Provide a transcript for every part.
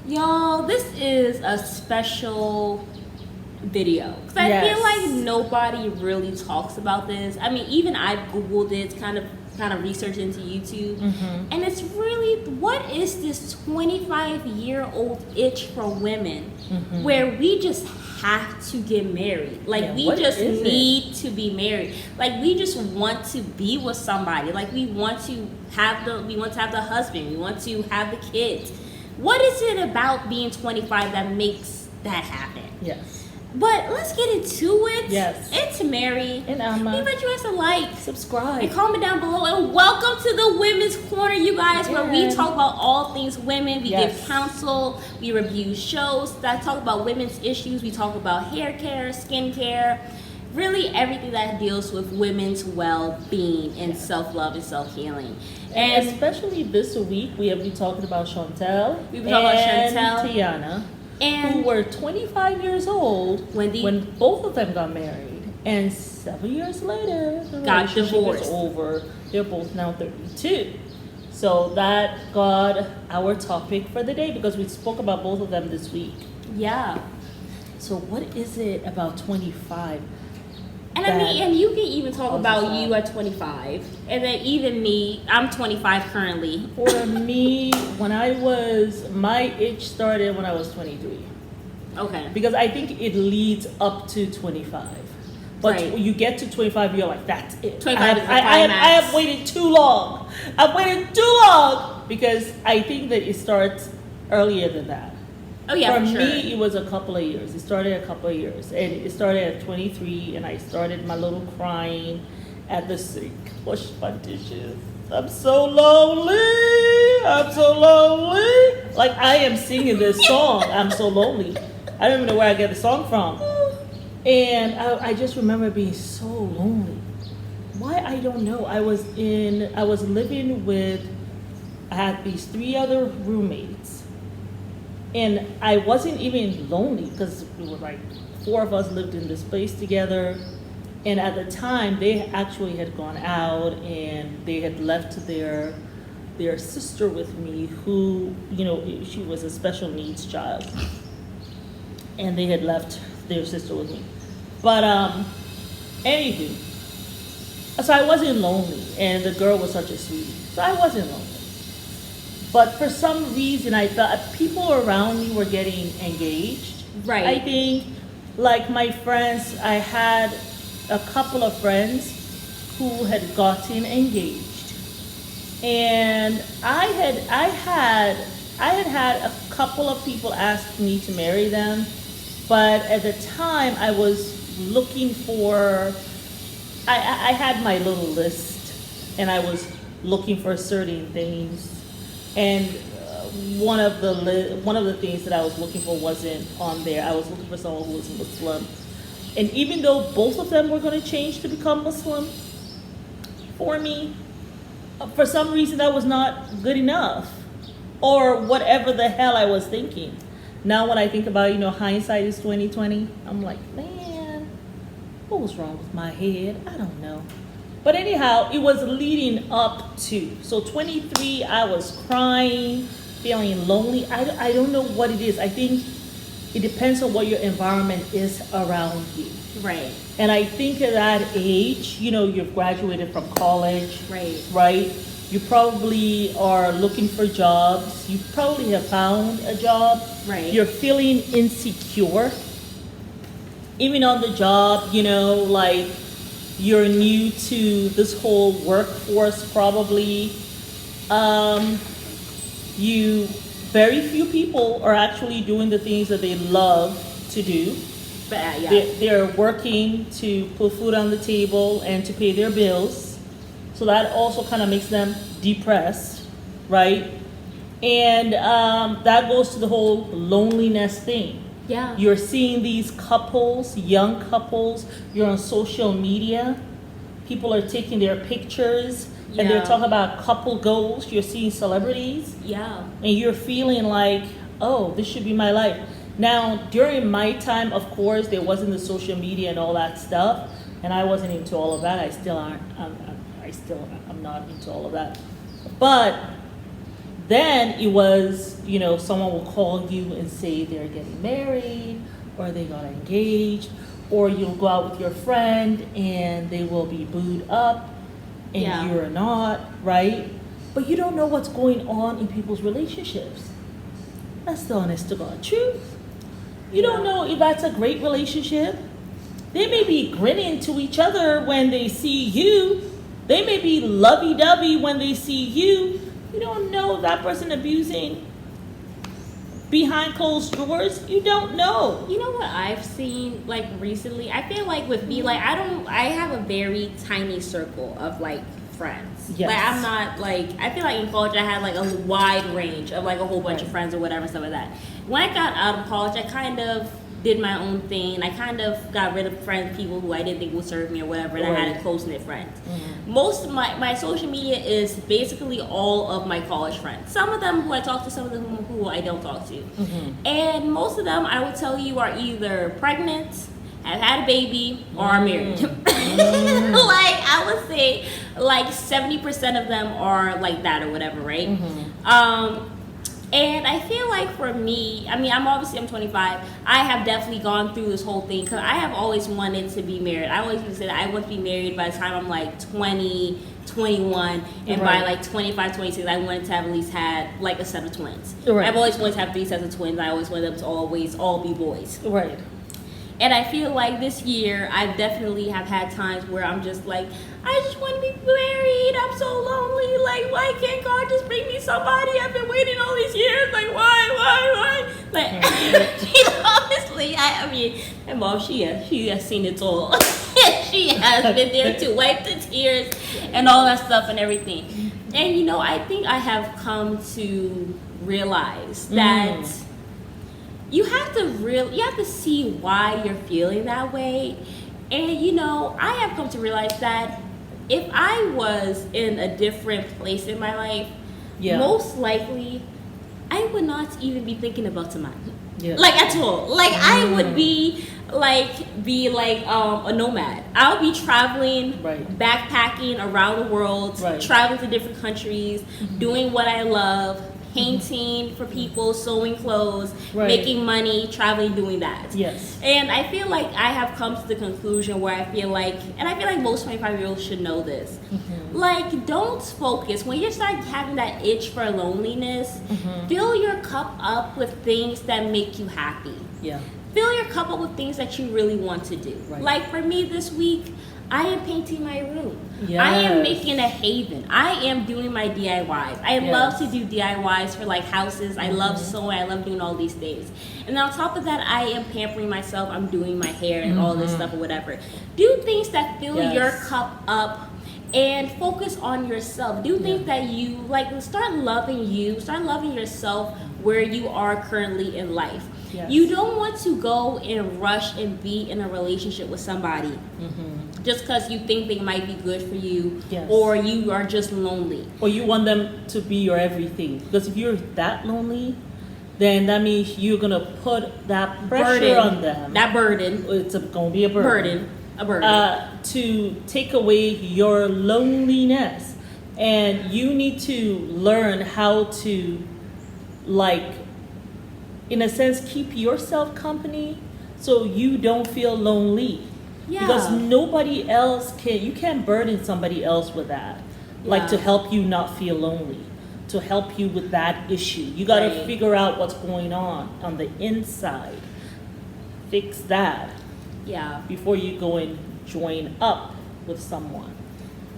Y'all, this is a special video because I Yes. feel like nobody really talks about this. I mean, even I've Googled it, kind of research into YouTube, and it's really, what is this 25-year-old itch for women where we just have to get married? Like, Yeah, we what just is it? need to be married. Like, we just want to be with somebody. Like, we want to have the husband. We want to have the kids. What is it about being 25 that makes that happen? Yes. But let's get into it. Yes. It's Mary. And Alma. Leave you guys a like. Subscribe. And comment down below. And welcome to the Women's Corner, you guys, where we Yeah. talk about all things women. We Yes. give counsel. We review shows that talk about women's issues. We talk about hair care, skin care, really everything that deals with women's well-being and self-love and self-healing. And especially this week, we have been talking about Chantel. We've been talking about Chantel. Tiana. Who And were 25 years old when both of them got married. And 7 years later, the Got relationship divorced. is over. They're both now 32. So that got our topic for the day because we spoke about both of them this week. yeah. So what is it about 25? And I mean, and you can even talk about Also you at 25. And then even me, I'm 25 currently. For me, my itch started when I was 23. Okay. Because I think it leads up to 25. But Right. when you get to 25, you're like, that's it. 25 is the I climax. have waited too long. I've waited too long because I think that it starts earlier than that. Oh, yeah, for For sure. me, it was a couple of years. It started a couple of years. And it started at 23, and I started my little crying at the sink, wash my dishes. I'm so lonely. I'm so lonely. Like, I am singing this song. I'm so lonely. I don't even know where I get the song from. And I just remember being so lonely. Why, I don't know. I had these 3 other roommates. And I wasn't even lonely because we were like 4 of us lived in this place together. And at the time, they actually had gone out and they had left their sister with me, who, she was a special needs child. And they had left their sister with me. But anywho, so I wasn't lonely, and the girl was such a sweetie. So I wasn't lonely. But for some reason, I thought people around me were getting engaged. Right. I think, like my friends, I had a couple of friends who had gotten engaged, and I had a couple of people ask me to marry them, but at the time I was looking for. I had my little list, and I was looking for certain things. And one of the things that I was looking for wasn't on there. I was looking for someone who was Muslim. And even though both of them were going to change to become Muslim, for me, for some reason that was not good enough. Or whatever the hell I was thinking. Now when I think about, hindsight is 20/20, I'm like, man, what was wrong with my head? I don't know. But anyhow, it was leading up to. So 23, I was crying, feeling lonely. I don't know what it is. I think it depends on what your environment is around you. Right. And I think at that age, you've graduated from college. Right? You probably are looking for jobs. You probably have found a job. Right. You're feeling insecure. Even on the job, like, you're new to this whole workforce probably. Very few people are actually doing the things that they love to do. But, yeah. They're working to put food on the table and to pay their bills. So that also kind of makes them depressed, right? And that goes to the whole loneliness thing. Yeah. You're seeing these couples, young couples, you're on social media. People are taking their pictures and they're talking about couple goals. You're seeing celebrities. Yeah. And you're feeling like, oh, this should be my life. Now, during my time, of course, there wasn't the social media and all that stuff. And I wasn't into all of that. I still aren't. I'm not into all of that. But Then it was, someone will call you and say they're getting married or they got engaged, or you'll go out with your friend and they will be booed up and you're not, right? But you don't know what's going on in people's relationships. That's the honest to God truth. You don't know if that's a great relationship. They may be grinning to each other when they see you. They may be lovey-dovey when they see you. You don't know if that person abusing behind closed doors. You don't know. You know what I've seen like recently? I feel like with me, like I have a very tiny circle of like friends. Yes. Like I'm not like, I feel like in college I had like a wide range of like a whole bunch of friends or whatever, stuff like that. When I got out of college, I kind of did my own thing. I kind of got rid of people who I didn't think would serve me or whatever, and I had a close-knit friends. Most of my social media is basically all of my college friends. Some of them who I talk to, some of them who I don't talk to. And most of them, I would tell you, are either pregnant, have had a baby, or are married. Like, I would say, like 70% of them are like that or whatever, right? And I feel like for me, I mean, I'm 25. I have definitely gone through this whole thing because I have always wanted to be married. I always used to say that I want to be married by the time I'm like 20, 21, and by like 25, 26, I wanted to have at least had like a set of twins. I've always wanted to have 3 sets of twins. I always wanted them to always all be boys. And I feel like this year, I definitely have had times where I'm just like, I just want to be married. I'm so lonely. Like, why can't God just bring me somebody? I've been waiting all these years. Like, why? Like, honestly, I mean, my mom, she has seen it all. She has been there to wipe the tears and all that stuff and everything. And, I think I have come to realize that you have to see why you're feeling that way. And I have come to realize that if I was in a different place in my life, most likely I would not even be thinking about tomorrow. Like at all. Like I would be like a nomad. I would be traveling, backpacking around the world, traveling to different countries, doing what I love, painting for people, sewing clothes, making money, traveling, doing that. And I feel like I have come to the conclusion where I feel like most 25-year-olds should know this. Like, don't focus. When you start having that itch for loneliness, fill your cup up with things that make you happy. Fill your cup up with things that you really want to do. Like for me this week, I am painting my room. I am making a haven. I am doing my DIYs. I love to do DIYs for like houses. I love sewing. I love doing all these things. And on top of that, I am pampering myself. I'm doing my hair and all this stuff or whatever. Do things that fill your cup up and focus on yourself. Do things that you like. Start loving you. Start loving yourself where you are currently in life. You don't want to go and rush and be in a relationship with somebody just because you think they might be good for you, or you are just lonely. Or you want them to be your everything. Because if you're that lonely, then that means you're going to put that pressure on them. That burden. It's going to be a burden. A burden. To take away your loneliness. And you need to learn how to, like, in a sense, keep yourself company so you don't feel lonely. Because nobody else you can't burden somebody else with that. Like to help you not feel lonely, to help you with that issue. You got to figure out what's going on the inside. Fix that. Before you go and join up with someone.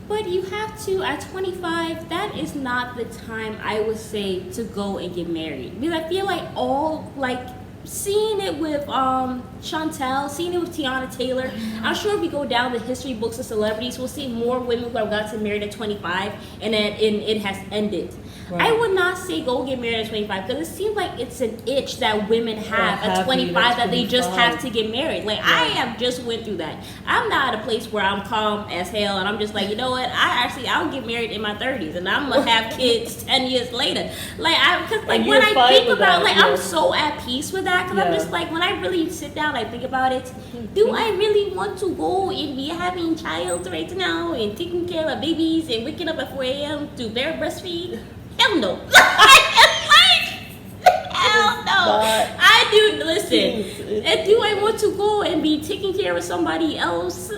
But you have to, at 25, that is not the time I would say to go and get married. Because I feel like seeing it with Chantel, seeing it with Tiana Taylor, I'm sure if we go down the history books of celebrities, we'll see more women who have gotten married at 25 and then it has ended. I would not say go get married at 25 because it seems like it's an itch that women have at 25 that they just have to get married. Like I have just went through that. I'm not at a place where I'm calm as hell and I'm just like, you know what? I'll get married in my 30s and I'm gonna have kids 10 years later. Like when I think about I'm so at peace with that because I'm just like when I really sit down, I think about it. Do I really want to go and be having child right now and taking care of babies and waking up at 4 a.m. to breastfeed? Hell no. person. And do I want to go and be taking care of somebody else?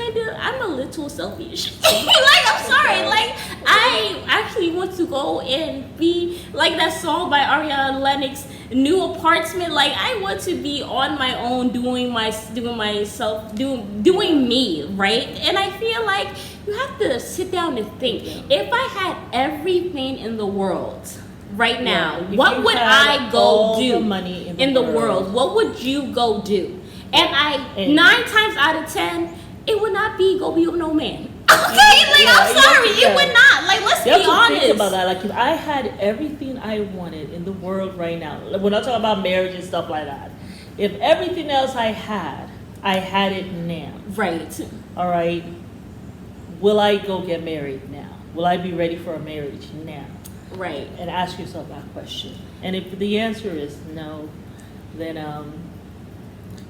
I'm a little selfish. Like, I'm sorry. Like, I actually want to go and be like that song by Ariana Lennox, New Apartment. Like, I want to be on my own, doing me, right? And I feel like you have to sit down and think. If I had everything in the world right now, what would I go do the money in the world? What would you go do? And 9 times out of 10, it would not be go be with no man. Okay, like, I'm sorry, it would not. Like, let's be honest. Think about that. Like, if I had everything I wanted in the world right now, we're not talking about marriage and stuff like that. If everything else I had it now. Right. All right. Will I go get married now? Will I be ready for a marriage now? Right. And ask yourself that question. And if the answer is no, then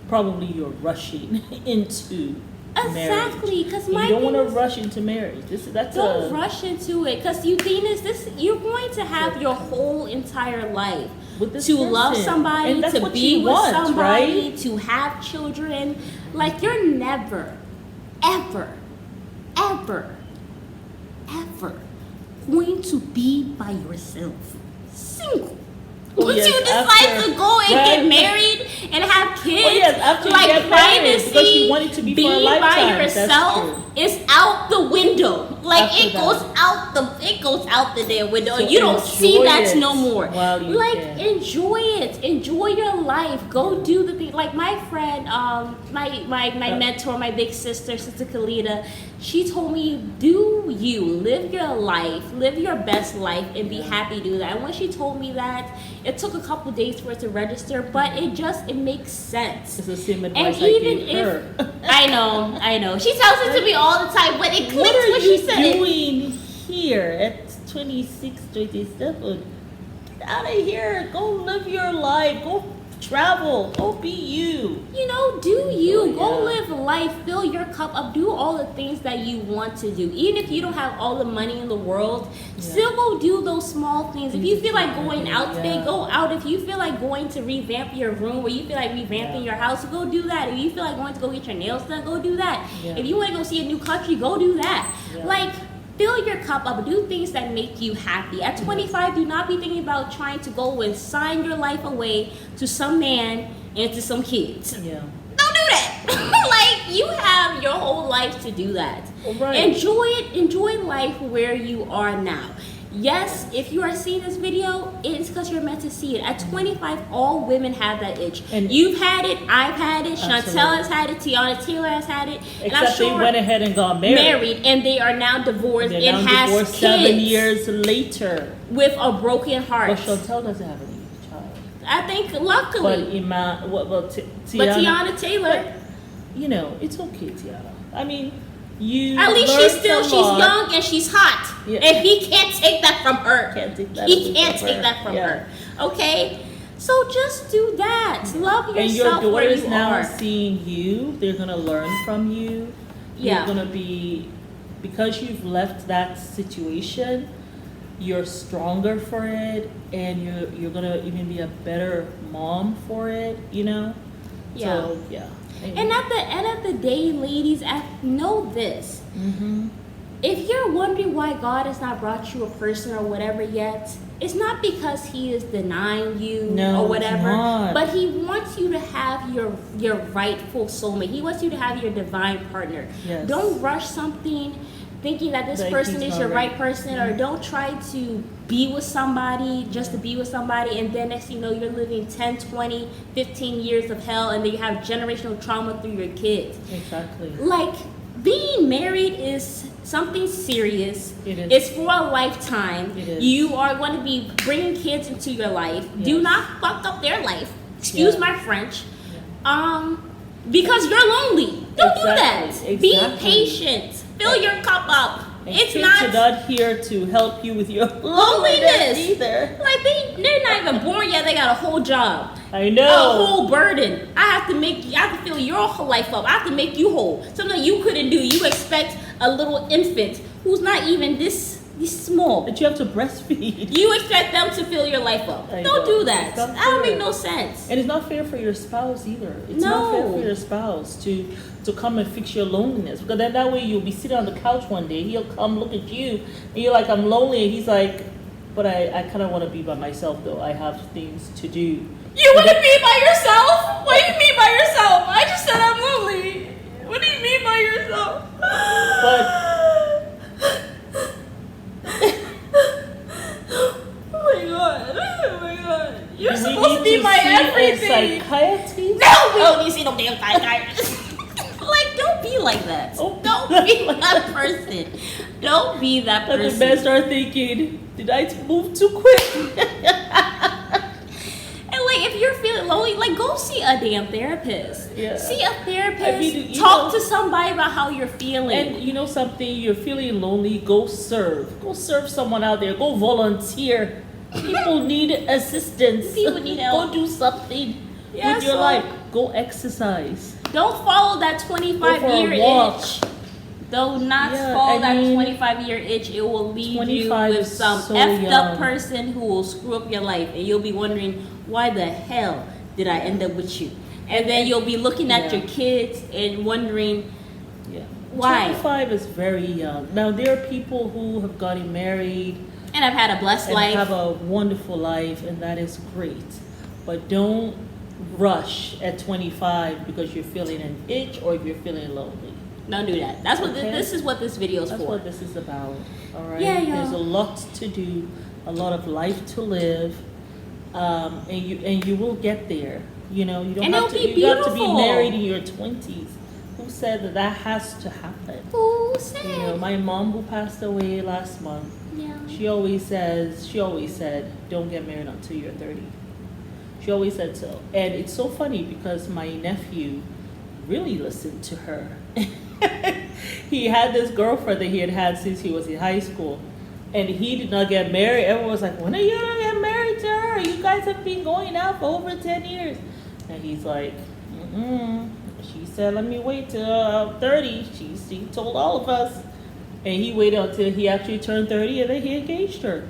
probably you're rushing into exactly, because you don't want to rush into marriage. Don't rush into it, because you're going to have your whole entire life to love somebody, to be with somebody, right? To have children. Like, you're never, ever, ever, ever going to be by yourself, single. Would you decide to go and get married and have kids? After you like, get married, because you want it to be for a lifetime. By yourself is out the window. Like, it goes out the damn window. So you don't see that no more. Enjoy it. Enjoy your life. Go do the thing. Like, my friend, my mentor, my big sister Khalida, she told me, live your life, live your best life, and be happy to do that. And when she told me that, it took a couple days for it to register, but it makes sense. It's the same advice I gave her. I know. She tells it to me all the time, but it clicked when she said it. What are you doing here at 26, 27? Get out of here. Go live your life. Go travel. Go be you. Do you. Go live life. Fill your cup up. Do all the things that you want to do. Even if you don't have all the money in the world, still go do those small things. If you feel like going out today, go out. If you feel like going to revamp your room, or you feel like revamping your house, go do that. If you feel like going to go get your nails done, go do that. If you want to go see a new country, go do that. Like, fill your cup up. Do things that make you happy. At 25, do not be thinking about trying to go and sign your life away to some man and to some kids. Yeah. Don't do that. Like, you have your whole life to do that. Right. Enjoy it. Enjoy life where you are now. Yes, if you are seeing this video, it's because you're meant to see it. At 25, all women have that itch. And you've had it, I've had it, Chantel has had it, Tiana Taylor has had it. Except they went ahead and got married. And they are now divorced and has kids 7 years later. With a broken heart. But Chantel doesn't have any child. I think, luckily. But Tiana Taylor. It's okay, Tiana. I mean, at least she's young and she's hot. Yeah. And he can't take that from her. He can't take that from her. Okay? So just do that. Love yourself. And your daughters now seeing you, they're gonna learn from you. Yeah. You're gonna be, because you've left that situation, you're stronger for it, and you're gonna even be a better mom for it, Yeah. So, yeah. And at the end of the day, ladies, know this. Mm-hmm. If you're wondering why God has not brought you a person or whatever yet, it's not because he is denying you or whatever, but he wants you to have your rightful soulmate. He wants you to have your divine partner. Yes. Don't rush something thinking that this person is your right person, or don't try to be with somebody just to be with somebody, and then next thing you know, you're living 10, 20, 15 years of hell, and then you have generational trauma through your kids. Exactly. Like, being married is something serious. It is. It's for a lifetime. It is. You are going to be bringing kids into your life. Yes. Do not fuck up their life. Excuse my French. Yeah. Because you're lonely. Don't do that. Exactly. Be patient. Fill your cup up. And it's kids not are not here to help you with your loneliness either. Like, they're not even born yet. They got a whole job. I know. A whole burden. I have to fill your whole life up. I have to make you whole. Something you couldn't do. You expect a little infant who's not even this small. That you have to breastfeed. You expect them to fill your life up. Don't do that. That don't make no sense. And it's not fair for your spouse either. It's not fair for your spouse to come and fix your loneliness. Because then that way you'll be sitting on the couch one day, he'll come look at you, and you're like, I'm lonely, and he's like, but I kind of want to be by myself though. I have things to do. You want to be by yourself? What do you mean by yourself? I just said I'm lonely. What do you mean by yourself? But oh my god. You're supposed to be my everything. Psychiatrist? No, we don't need to see no damn psychiatrist. Like, don't be like that. Oh. Don't be that person. Don't be that person. Let the man start thinking, did I move too quick? And like, if you're feeling lonely, like, go see a damn therapist. Yeah. See a therapist. I mean, talk to somebody about how you're feeling. And you know something, you're feeling lonely, go serve. Go serve someone out there. Go volunteer. People need assistance. People need help. Go do something with your life. Go exercise. Don't follow that 25-year itch. Do not follow that 25-year itch. It will leave you with some effed up person who will screw up your life. And you'll be wondering, why the hell did I end up with you? And then you'll be looking at your kids and wondering, why? 25 is very young. Now, there are people who have gotten married and have had a blessed life. And have a wonderful life, and that is great. But don't rush at 25 because you're feeling an itch or if you're feeling lonely. Don't do that. That's what this is what this video is for. That's what this is about. All right. Yeah, There's a lot to do, a lot of life to live, and you will get there. You know, you don't have to. You got to be married in your 20s. Who said that has to happen? Who said? You know, my mom who passed away last month. Yeah. She always said, don't get married until you're 30. She always said so. And it's so funny because my nephew really listened to her. He had this girlfriend that he had had since he was in high school. And he did not get married. Everyone was like, when are you going to get married to her? You guys have been going out for over 10 years. And he's like, She said, let me wait till 30. She told all of us. And he waited until he actually turned 30 and then he engaged her.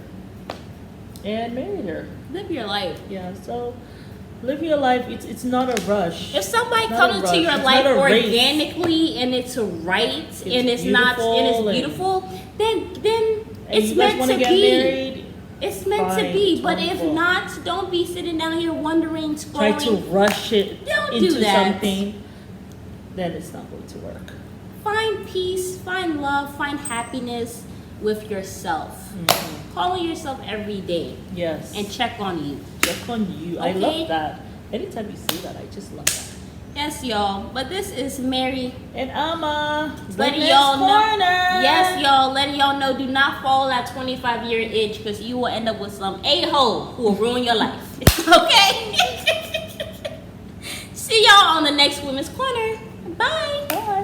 And married her. Live your life. Yeah, so live your life. It's not a rush. If somebody comes into your life organically and it's right and it's beautiful, then it's meant to be. It's meant to be. But if not, don't be sitting down here wondering, scrolling. Try to rush it into that. something. Then it's not going to work. Find peace, find love, find happiness with yourself. Mm-hmm. Call on yourself every day. Yes. And check on you. Check on you. Okay? I love that. Anytime you say that, I just love that. Yes, y'all. But this is Mary and Amma. Letting y'all know. Yes, y'all. Letting y'all know. Do not follow that 25-year itch because you will end up with some a-hole who will ruin your life. Okay? See y'all on the next Women's Corner. Bye.